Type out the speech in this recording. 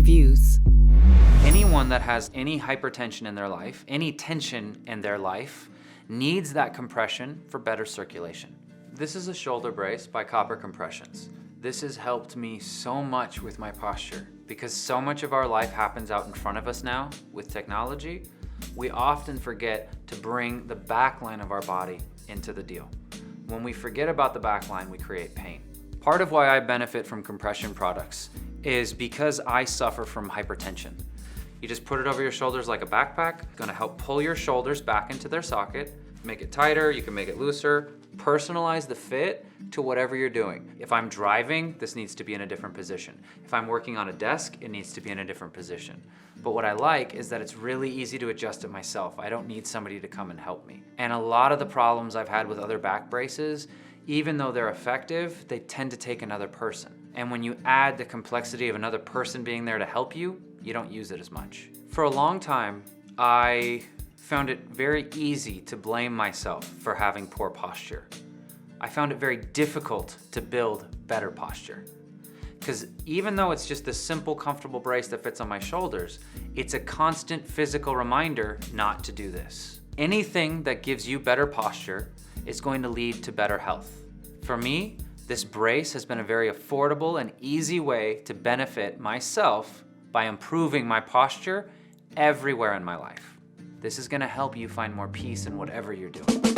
reviews. Anyone that has any hypertension in their life, any tension in their life, needs that compression for better circulation. This is a shoulder brace by Copper Compressions. This has helped me so much with my posture because so much of our life happens out in front of us now with technology. We often forget to bring the back line of our body into the deal. When we forget about the back line, we create pain. Part of why I benefit from compression products is because I suffer from hypertension. You just put it over your shoulders like a backpack. It's gonna help pull your shoulders back into their socket, make it tighter, you can make it looser, personalize the fit to whatever you're doing. If I'm driving, this needs to be in a different position. If I'm working on a desk, it needs to be in a different position. But what I like is that it's really easy to adjust it myself. I don't need somebody to come and help me. And a lot of the problems I've had with other back braces, even though they're effective, they tend to take another person. And when you add the complexity of another person being there to help you, you don't use it as much. For a long time, I found it very easy to blame myself for having poor posture. I found it very difficult to build better posture. Because even though it's just a simple, comfortable brace that fits on my shoulders, it's a constant physical reminder not to do this. Anything that gives you better posture is going to lead to better health. For me, this brace has been a very affordable and easy way to benefit myself by improving my posture everywhere in my life. This is gonna help you find more peace in whatever you're doing.